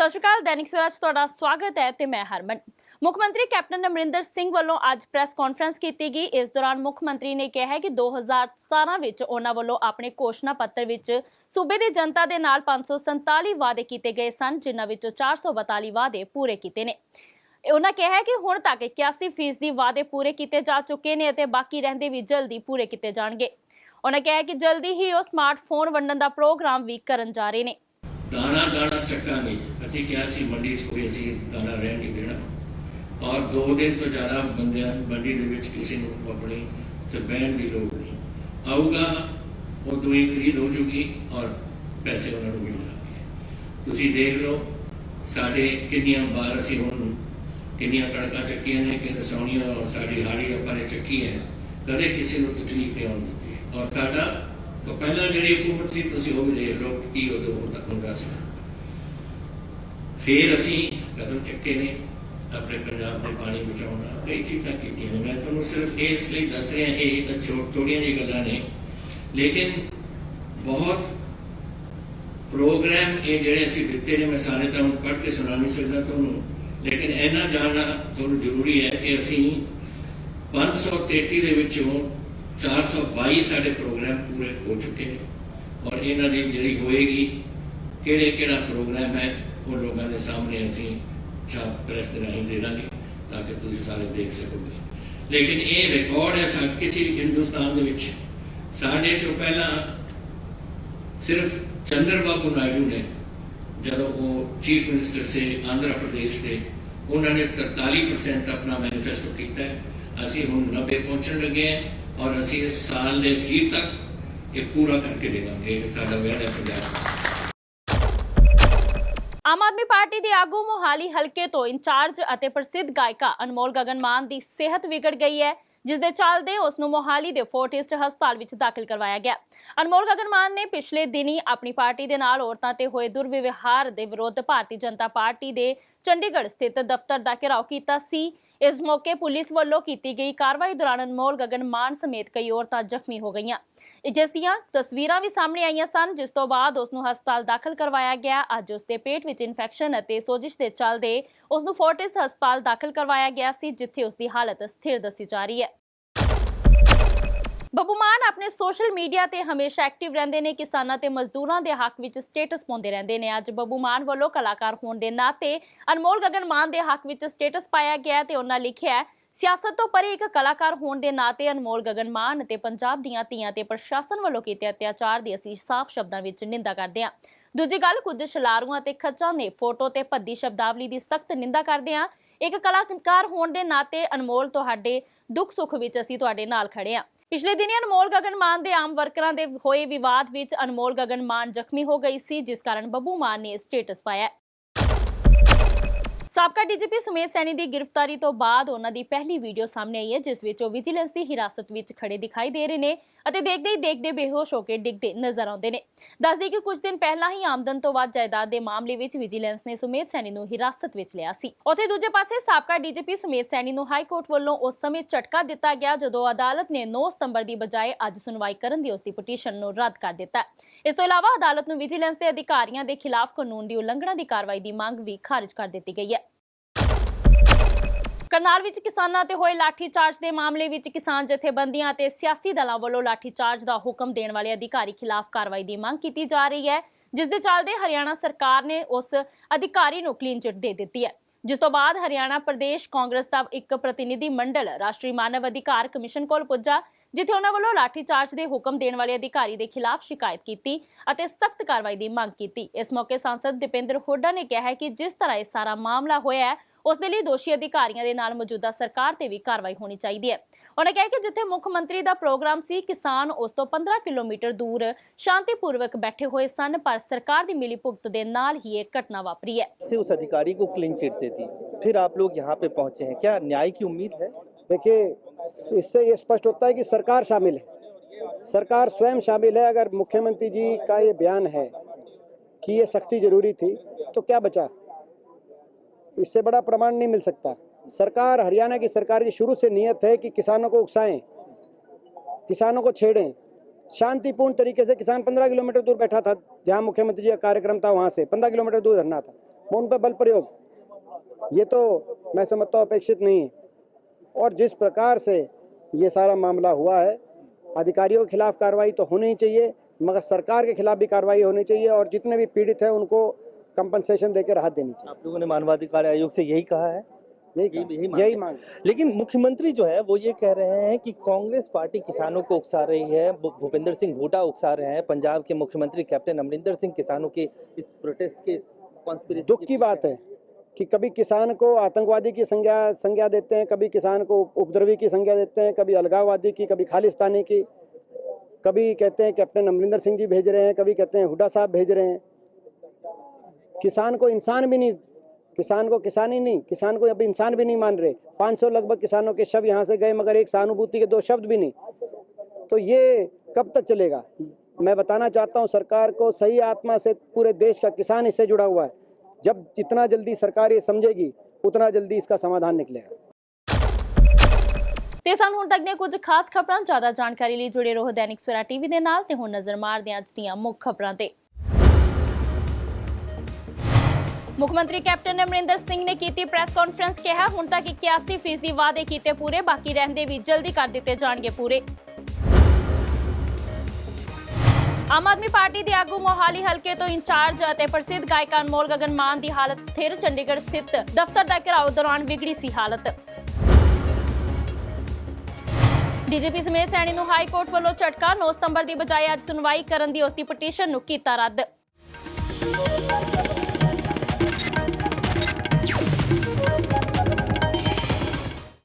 ਸਤਿ ਸ਼੍ਰੀ ਅਕਾਲ। दैनिक सवेरा 'ਚ ਤੁਹਾਡਾ ਸਵਾਗਤ ਹੈ ਤੇ ਮੈਂ ਹਰਮਨ। ਮੁੱਖ ਮੰਤਰੀ ਕੈਪਟਨ ਅਮਰਿੰਦਰ ਸਿੰਘ ਵੱਲੋਂ ਅੱਜ ਪ੍ਰੈਸ ਕਾਨਫਰੰਸ ਕੀਤੀ ਗਈ। ਇਸ ਦੌਰਾਨ ਮੁੱਖ ਮੰਤਰੀ ਨੇ ਕਿਹਾ ਹੈ ਕਿ 2017 ਵਿੱਚ ਉਹਨਾਂ ਵੱਲੋਂ ਆਪਣੇ ਘੋਸ਼ਣਾ ਪੱਤਰ ਵਿੱਚ ਸੂਬੇ ਦੀ ਜਨਤਾ ਦੇ ਨਾਲ 547 ਵਾਅਦੇ ਕੀਤੇ ਗਏ ਸਨ, ਜਿਨ੍ਹਾਂ ਵਿੱਚੋਂ 442 ਵਾਅਦੇ ਪੂਰੇ ਕੀਤੇ ਨੇ। ਉਹਨਾਂ ਕਿਹਾ ਹੈ ਕਿ ਹੁਣ ਤੱਕ 81% ਵਾਅਦੇ ਪੂਰੇ ਕੀਤੇ ਜਾ ਚੁੱਕੇ ਨੇ ਅਤੇ ਬਾਕੀ ਰਹਿੰਦੇ ਵੀ ਜਲਦੀ ਪੂਰੇ ਕੀਤੇ ਜਾਣਗੇ। ਉਹਨਾਂ ਕਿਹਾ ਕਿ ਜਲਦੀ ਹੀ ਉਹ ਸਮਾਰਟਫੋਨ ਵੰਡਣ ਦਾ ਪ੍ਰੋਗਰਾਮ ਵੀ ਕਰਨ ਜਾ ਰਹੇ ਨੇ। दाना दाना चक्का नहीं असी क्या सी मंडी च कोई असी दाना रह नहीं देना और 2 दिन तो ज़्यादा बंदे मंडी दे विच किसी नूं अपनी ते बहन की लोड़ नहीं आऊगा, वो दूई खरीद हो चुकी और पैसे उन्होंने मिल जाएंगे। तुसीं देख लो साडे किन्नियां बार असी हुण किन्नियां कणकां चक्कियां ने कि रसौणियां साडी हाड़ी आपां ने चक्की है, कदे किसी नूं तकलीफ नहीं आउण दित्ती और साडा तो पहला जी हुकूमत सी तुसीं वो भी देख लो कि उदों हुंदा सी। फिर असी कदम चुके ने अपने पंजाब के पानी बचाना, कई चीज़ां कीतियां ने। मैं तुहानूं सिर्फ इसलिए दस रहा, ये तो थोड़ियां जी गल्लां ने, लेकिन बहुत प्रोग्राम ये जिहड़े असीं दित्ते ने मैं सारे तो पढ़ के सुना नहीं सकदा तुहानूं, लेकिन इन्ना जानना तुहानूं जरूरी है कि असीं 533 दे विचों 422 साढ़े प्रोग्राम पूरे हो चुके हैं और इन्हों की जी होएगी केड़ा प्रोग्राम है वो लोगों के सामने असी छाप प्रेस के राही दे देंगे ताकि तुम सारे देख सकोगे। लेकिन ये रिकॉर्ड है किसी हिंदुस्तान के विच साढ़े चो पहला सिर्फ चंद्रबाबू नायडू ने जब वो चीफ मिनिस्टर से आंध्र प्रदेश के उन्होंने 43% अपना मैनीफेस्टो किया है। असी हुण 90 पहुंचने लगे हैं और असी इस साल के अखीर तक ये पूरा करके देवांगे। साडा वादा पंजाब। आम आदमी पार्टी ਦੇ ਆਗੂ ਮੋਹਾਲੀ ਹਲਕੇ ਤੋਂ ਇੰਚਾਰਜ ਅਤੇ ਪ੍ਰਸਿੱਧ ਗਾਇਕਾ ਅਨਮੋਲ ਗਗਨ ਮਾਨ ਦੀ ਸਿਹਤ ਵਿਗੜ ਗਈ ਹੈ, ਜਿਸ ਦੇ ਚੱਲਦੇ ਉਸ ਨੂੰ ਮੋਹਾਲੀ ਦੇ ਫੋਰਟਿਸਟ ਹਸਪਤਾਲ ਵਿੱਚ ਦਾਖਲ ਕਰਵਾਇਆ ਗਿਆ। ਅਨਮੋਲ ਗਗਨ ਮਾਨ ਨੇ ਪਿਛਲੇ ਦਿਨੀ ਆਪਣੀ ਪਾਰਟੀ ਦੇ ਨਾਲ ਔਰਤਾਂ ਤੇ ਹੋਏ ਦੁਰਵਿਵਹਾਰ ਦੇ ਵਿਰੁੱਧ ਭਾਰਤੀ ਜਨਤਾ ਪਾਰਟੀ ਦੇ ਚੰਡੀਗੜ੍ਹ ਸਥਿਤ ਦਫ਼ਤਰ ਦਾ ਘਿਰਾਓ ਕੀਤਾ ਸੀ। इस मौके पुलिस वालों की गई कार्रवाई दौरान अनमोल गगन मान समेत कई औरतां जख्मी हो गईयां, जिस दियां तस्वीरां भी सामने आईयां सन, जिस तो बाद उसनूं हस्पताल दाखिल करवाया गया। अज उसके पेट विच इन्फेक्शन अते सोजिश दे चलदे उसनूं फोर्टिस हस्पताल दाखिल करवाया गया सी, जिथे उसकी हालत स्थिर दसी जा रही है। ਬੱਬੂ ਮਾਨ ਆਪਣੇ ਸੋਸ਼ਲ ਮੀਡੀਆ ਤੇ ਹਮੇਸ਼ਾ ਐਕਟਿਵ ਰਹਿੰਦੇ ਨੇ, ਕਿਸਾਨਾਂ ਤੇ ਮਜ਼ਦੂਰਾਂ ਦੇ ਹੱਕ ਵਿੱਚ ਸਟੇਟਸ ਪਾਉਂਦੇ ਰਹਿੰਦੇ ਨੇ। ਅੱਜ ਬੱਬੂ ਮਾਨ ਵੱਲੋਂ ਕਲਾਕਾਰ ਹੋਣ ਦੇ ਨਾਤੇ ਅਨਮੋਲ ਗਗਨ ਮਾਨ ਦੇ ਹੱਕ ਵਿੱਚ ਸਟੇਟਸ ਪਾਇਆ ਗਿਆ ਤੇ ਉਹਨਾਂ ਲਿਖਿਆ, ਸਿਆਸਤ ਤੋਂ ਪਰੇ ਇੱਕ ਕਲਾਕਾਰ ਹੋਣ ਦੇ ਨਾਤੇ ਅਨਮੋਲ ਗਗਨ ਮਾਨ ਅਤੇ ਪੰਜਾਬ ਦੀਆਂ ਧੀਆਂ ਤੇ ਪ੍ਰਸ਼ਾਸਨ ਵੱਲੋਂ ਕੀਤੇ ਅਤਿਆਚਾਰ ਦੀ ਅਸੀਂ ਸਾਫ਼ ਸ਼ਬਦਾਂ ਵਿੱਚ ਨਿੰਦਾ ਕਰਦੇ ਹਾਂ। ਦੂਜੀ ਗੱਲ, ਕੁਝ ਛਲਾਰੂਆਂ ਤੇ ਖੱਚਾਂ ਨੇ ਫੋਟੋ ਤੇ ਭੱਦੀ ਸ਼ਬਦਾਵਲੀ ਦੀ ਸਖਤ ਨਿੰਦਾ ਕਰਦੇ ਹਾਂ। ਇੱਕ ਕਲਾਕਾਰ ਹੋਣ ਦੇ ਨਾਤੇ ਅਨਮੋਲ, ਤੁਹਾਡੇ ਦੁੱਖ ਸੁੱਖ ਵਿੱਚ ਅਸੀਂ ਤੁਹਾਡੇ ਨਾਲ ਖੜੇ ਹਾਂ। ਪਿਛਲੇ ਦਿਨੀ ਅਨਮੋਲ ਗਗਨ ਮਾਨ ਦੇ ਆਮ ਵਰਕਰਾਂ ਦੇ ਹੋਏ ਵਿਵਾਦ ਵਿੱਚ ਅਨਮੋਲ ਗਗਨ ਮਾਨ ਜ਼ਖਮੀ ਹੋ ਗਈ ਸੀ, ਜਿਸ ਕਾਰਨ ਬੱਬੂ ਮਾਨ ਨੇ ਸਟੇਟਸ ਪਾਇਆ। ਸਾਬਕਾ ਡੀਜੀਪੀ ਸੁਮੇਧ ਸੈਣੀ ਦੀ ਗ੍ਰਿਫਤਾਰੀ ਤੋਂ ਬਾਅਦ ਉਹਨਾਂ ਦੀ ਪਹਿਲੀ ਵੀਡੀਓ ਸਾਹਮਣੇ ਆਈ ਹੈ, ਜਿਸ ਵਿੱਚ ਉਹ ਵਿਜੀਲੈਂਸ ਦੀ ਹਿਰਾਸਤ ਵਿੱਚ ਖੜੇ ਦਿਖਾਈ ਦੇ ਰਹੇ ਨੇ ਅਤੇ ਦੇਖਦੇ ਹੀ ਦੇਖਦੇ ਬੇਹੋਸ਼ ਹੋ ਕੇ ਡਿੱਗਦੇ ਨਜ਼ਰ ਆਉਂਦੇ ਨੇ। ਦੱਸਦੇ ਕਿ ਕੁਝ ਦਿਨ ਪਹਿਲਾਂ ਹੀ ਆਮਦਨ ਤੋਂ ਵੱਧ ਜਾਇਦਾਦ ਦੇ ਮਾਮਲੇ ਵਿੱਚ ਵਿਜੀਲੈਂਸ ਨੇ ਸੁਮੇਧ ਸੈਣੀ ਨੂੰ ਹਿਰਾਸਤ ਵਿੱਚ ਲਿਆ ਸੀ। ਉੱਥੇ ਦੂਜੇ ਪਾਸੇ ਸਾਬਕਾ ਡੀਜੀਪੀ ਸੁਮੇਧ ਸੈਣੀ ਨੂੰ ਹਾਈ ਕੋਰਟ ਵੱਲੋਂ ਉਸ ਸਮੇਂ ਝਟਕਾ ਦਿੱਤਾ ਗਿਆ ਜਦੋਂ ਅਦਾਲਤ ਨੇ 9 ਸਤੰਬਰ ਦੀ ਬਜਾਏ ਅੱਜ ਸੁਣਵਾਈ ਕਰਨ ਦੀ ਉਸਦੀ ਪਟੀਸ਼ਨ ਨੂੰ ਰੱਦ ਕਰ ਦਿੱਤਾ। ਇਸ ਤੋਂ ਇਲਾਵਾ ਅਦਾਲਤ ਨੂੰ ਵਿਜੀਲੈਂਸ ਦੇ ਅਧਿਕਾਰੀਆਂ ਦੇ ਖਿਲਾਫ ਕਾਨੂੰਨ ਦੀ ਉਲੰਘਣਾ ਦੀ ਕਾਰਵਾਈ ਦੀ ਮੰਗ ਵੀ ਖਾਰਜ ਕਰ ਦਿੱਤੀ ਗਈ ਹੈ। ਕਰਨਾਲ ਵਿੱਚ ਕਿਸਾਨਾਂ ਤੇ ਹੋਏ ਲਾਠੀਚਾਰਜ ਦੇ ਮਾਮਲੇ ਵਿੱਚ ਕਿਸਾਨ ਜਥੇਬੰਦੀਆਂ ਅਤੇ ਸਿਆਸੀ ਦਲਾਂ ਵੱਲੋਂ ਲਾਠੀਚਾਰਜ ਦਾ ਹੁਕਮ ਦੇਣ ਵਾਲੇ ਅਧਿਕਾਰੀ ਖਿਲਾਫ ਕਾਰਵਾਈ ਦੀ ਮੰਗ ਕੀਤੀ ਜਾ ਰਹੀ ਹੈ, ਜਿਸ ਦੇ ਚੱਲਦੇ ਹਰਿਆਣਾ ਸਰਕਾਰ ਨੇ ਉਸ ਅਧਿਕਾਰੀ ਨੂੰ ਕਲੀਨ ਚਿੱਟ ਦੇ ਦਿੱਤੀ ਹੈ। ਜਿਸ ਤੋਂ ਬਾਅਦ ਹਰਿਆਣਾ ਪ੍ਰਦੇਸ਼ ਕਾਂਗਰਸ ਦਾ ਇੱਕ ਪ੍ਰਤੀਨਿਧੀ ਮੰਡਲ ਰਾਸ਼ਟਰੀ ਮਾਨਵ ਅਧਿਕਾਰ ਕਮਿਸ਼ਨ ਕੋਲ ਪੁੱਜਾ, ਜਿੱਥੇ ਉਹਨਾਂ ਵੱਲੋਂ ਲਾਠੀਚਾਰਜ ਦੇ ਹੁਕਮ ਦੇਣ ਵਾਲੇ ਅਧਿਕਾਰੀ ਦੇ ਖਿਲਾਫ ਸ਼ਿਕਾਇਤ ਕੀਤੀ ਅਤੇ ਸਖਤ ਕਾਰਵਾਈ ਦੀ ਮੰਗ ਕੀਤੀ। ਇਸ ਮੌਕੇ ਸਾਂਸਦ ਦੀਪਿੰਦਰ ਹੁੱਡਾ ਨੇ ਕਿਹਾ ਕਿ ਜਿਸ ਤਰ੍ਹਾਂ ਇਹ ਸਾਰਾ ਮਾਮਲਾ ਹੋਇਆ ਹੈ, ਉਸ ਦੇ ਲਈ ਦੋਸ਼ੀ ਅਧਿਕਾਰੀਆਂ ਦੇ ਨਾਲ ਮੌਜੂਦਾ ਸਰਕਾਰ ਤੇ ਵੀ ਕਾਰਵਾਈ ਹੋਣੀ ਚਾਹੀਦੀ ਹੈ। ਉਹਨਾਂ ਕਿਹਾ ਕਿ ਜਿੱਥੇ ਮੁੱਖ ਮੰਤਰੀ ਦਾ ਪ੍ਰੋਗਰਾਮ ਸੀ, ਕਿਸਾਨ ਉਸ ਤੋਂ 15 ਕਿਲੋਮੀਟਰ ਦੂਰ शांतिपूर्वक बैठे हुए सन, पर सरकार की मिलीभुगत के नाल ही एक घटना वापरी है। उस अधिकारी को क्लीन चिट दे दी, फिर आप लोग यहाँ पे पहुंचे हैं, क्या न्याय की उम्मीद है? देखिए, इससे ये स्पष्ट होता है कि सरकार शामिल है, सरकार स्वयं शामिल है। अगर मुख्यमंत्री जी का ये बयान है कि ये सख्ती जरूरी थी तो क्या बचा? इससे बड़ा प्रमाण नहीं मिल सकता। सरकार, हरियाणा की सरकार की शुरू से नीयत है कि किसानों को उकसाएं, किसानों को छेड़ें। शांतिपूर्ण तरीके से किसान 15 किलोमीटर दूर बैठा था, जहां मुख्यमंत्री जी का कार्यक्रम था, वहां से 15 किलोमीटर दूर धरना था, वो उन पर बल प्रयोग, ये तो मैं समझता हूँ अपेक्षित नहीं है। और जिस प्रकार से ये सारा मामला हुआ है, अधिकारियों के खिलाफ कार्रवाई तो होनी ही चाहिए, मगर सरकार के खिलाफ भी कार्रवाई होनी चाहिए और जितने भी पीड़ित हैं उनको कंपनसेशन देकर राहत देनी चाहिए। आप लोगों ने मानवाधिकार आयोग से यही कहा है? यही मांग। लेकिन मुख्यमंत्री जो है वो ये कह रहे हैं कि कांग्रेस पार्टी किसानों को उकसा रही है, भूपेंद्र सिंह हुड्डा उकसा रहे हैं, पंजाब के मुख्यमंत्री कैप्टन अमरिंदर सिंह किसानों के इस प्रोटेस्ट के कॉन्स्पिरेसी। दुख की बात है कि कभी किसान को आतंकवादी की संज्ञा देते हैं, कभी किसान को उपद्रवी की संज्ञा देते हैं, कभी अलगाववादी की, कभी खालिस्तानी की, कभी कहते हैं कैप्टन अमरिंदर सिंह जी भेज रहे हैं, कभी कहते हैं हुड्डा साहब भेज रहे हैं। किसान को इंसान भी नहीं, किसान को किसान ही नहीं, किसान को अब इंसान भी नहीं मान रहे। 500 लगभग किसानों के शव यहाँ से गए, मगर एक सहानुभूति के 2 शब्द भी नहीं। तो ये कब तक चलेगा? मैं बताना चाहता हूँ सरकार को, सही आत्मा से पूरे देश का किसान इससे जुड़ा हुआ है। जब जितना जल्दी सरकार ये समझेगी उतना जल्दी इसका समाधान निकलेगा। ਤੇ ਸਾਨੂੰ ਹੁਣ ਤੱਕ ਦੀਆਂ ਕੁਝ ਖਾਸ ਖਬਰਾਂ। ਜ਼ਿਆਦਾ ਜਾਣਕਾਰੀ ਲਈ ਜੁੜੇ ਰਹੋ ਦੈਨਿਕ ਸਵੇਰਾ ਟੀਵੀ ਦੇ ਨਾਲ ਤੇ ਹੁਣ ਨਜ਼ਰ ਮਾਰਦੇ ਹਾਂ ਅੱਜ ਦੀਆਂ ਮੁੱਖ ਖਬਰਾਂ ਤੇ। ਮੁੱਖ ਮੰਤਰੀ ਕੈਪਟਨ ਅਮਰਿੰਦਰ ਸਿੰਘ ਨੇ ਕੀਤੀ ਪ੍ਰੈਸ ਕਾਨਫਰੰਸ, ਕਿਹਾ ਹੁਣ ਤੱਕ 81% ਵਾਅਦੇ ਕੀਤੇ ਪੂਰੇ, ਬਾਕੀ ਰਹਿੰਦੇ ਵੀ ਜਲਦੀ ਕਰ ਦਿੱਤੇ ਜਾਣਗੇ ਪੂਰੇ। ਆਮ ਆਦਮੀ ਪਾਰਟੀ ਦੇ ਆਗੂ ਮੋਹਾਲੀ ਹਲਕੇ ਤੋਂ ਇੰਚਾਰਜ ਅਤੇ ਪ੍ਰਸਿੱਧ ਗਾਇਕ ਅਨਮੋਲ ਗਗਨ ਮਾਨ ਦੀ ਹਾਲਤ ਸਥਿਰ, ਚੰਡੀਗੜ੍ਹ ਸਥਿਤ ਦਫ਼ਤਰ ਦਾ ਘਿਰਾਓ ਦੌਰਾਨ ਵਿਗੜੀ ਸੀ ਹਾਲਤ। ਡੀਜੀਪੀ ਸਮੇਤ ਸੈਣੀ ਨੂੰ ਹਾਈ ਕੋਰਟ ਵੱਲੋਂ ਝਟਕਾ, 9 ਸਤੰਬਰ ਦੀ ਬਜਾਏ ਅੱਜ ਸੁਣਵਾਈ ਕਰਨ ਦੀ ਉਸ ਦੀ ਪਟੀਸ਼ਨ ਨੂੰ ਕੀਤਾ ਰੱਦ।